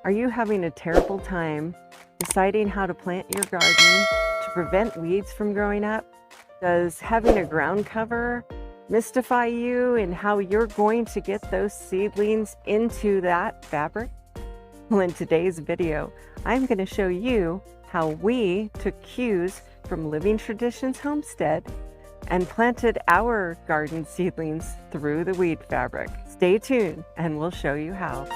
Are you having a terrible time deciding how to plant your garden to prevent weeds from growing up? Does having a ground cover mystify you in how you're going to get those seedlings into that fabric? Well, in today's video, I'm going to show you how we took cues from Living Traditions Homestead and planted our garden seedlings through the weed fabric. Stay tuned and we'll show you how.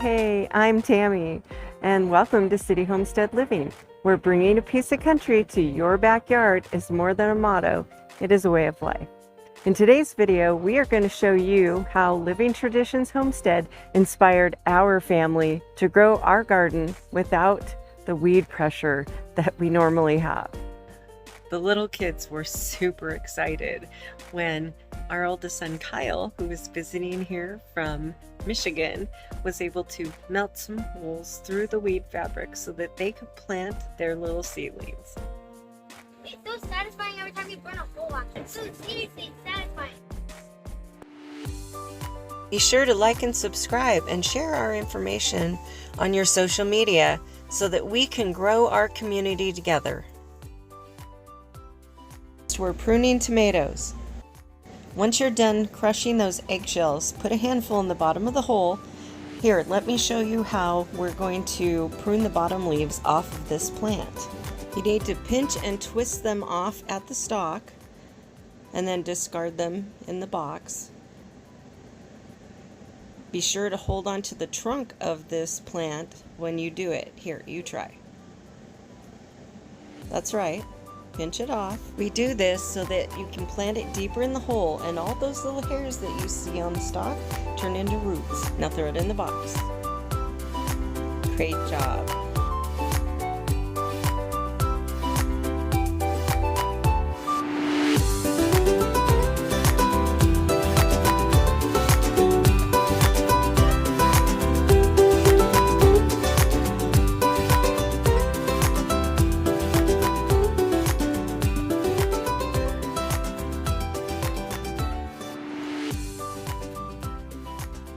Hey, I'm Tammy, and welcome to City Homestead Living, where bringing a piece of country to your backyard is more than a motto, it is a way of life. In today's video, we are going to show you how Living Traditions Homestead inspired our family to grow our garden without the weed pressure that we normally have. The little kids were super excited when our oldest son Kyle, who was visiting here from Michigan, was able to melt some holes through the weed fabric so that they could plant their little seedlings. It's so satisfying every time you burn a hole out. It's so seriously satisfying. Be sure to like and subscribe and share our information on your social media so that we can grow our community together. We're pruning tomatoes. Once you're done crushing those eggshells, put a handful in the bottom of the hole. Here, let me show you how we're going to prune the bottom leaves off of this plant. You need to pinch and twist them off at the stalk and then discard them in the box. Be sure to hold on to the trunk of this plant when you do it. Here, you try. That's right. Pinch it off. We do this so that you can plant it deeper in the hole, and all those little hairs that you see on the stalk turn into roots. Now throw it in the box. Great job.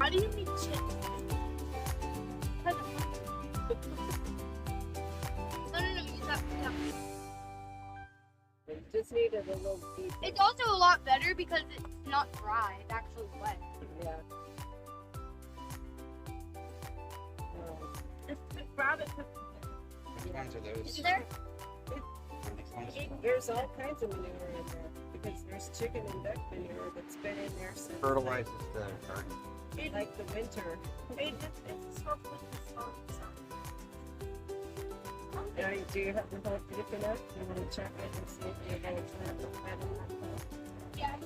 How do you make chips? No, use that. We just needed a little deeper. It's also a lot better because it's not dry. It's actually wet. Yeah. Just grab it. Is there? There's all kinds of manure in there because there's chicken and duck manure that's been in there since Fertilizes the garden. like the winter. It's a sort of Now, do you have the whole deep enough? You want to check it and see if you're going to plant the plant in that hole? Yeah.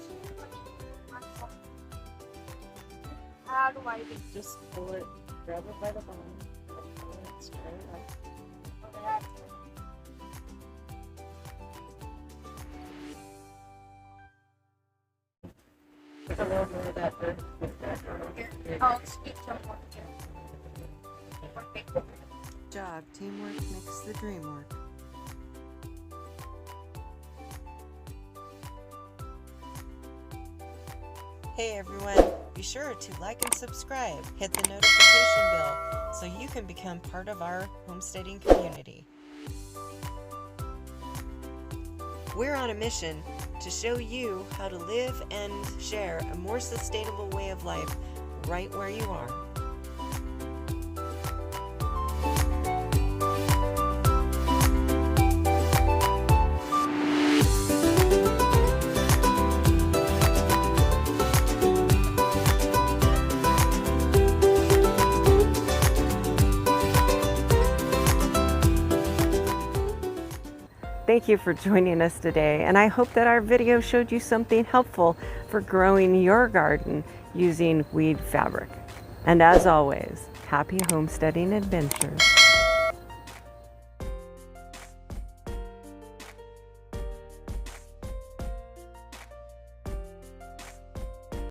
How do I do Just pull it, grab it by the bottom, and pull it straight up. that? Put a little more of that earth with that. I'll speak to more. Job, teamwork makes the dream work. Hey everyone, be sure to like and subscribe. Hit the notification bell so you can become part of our homesteading community. We're on a mission to show you how to live and share a more sustainable way of life right where you are. Thank you for joining us today, and I hope that our video showed you something helpful for growing your garden using weed fabric. And as always, happy homesteading adventures.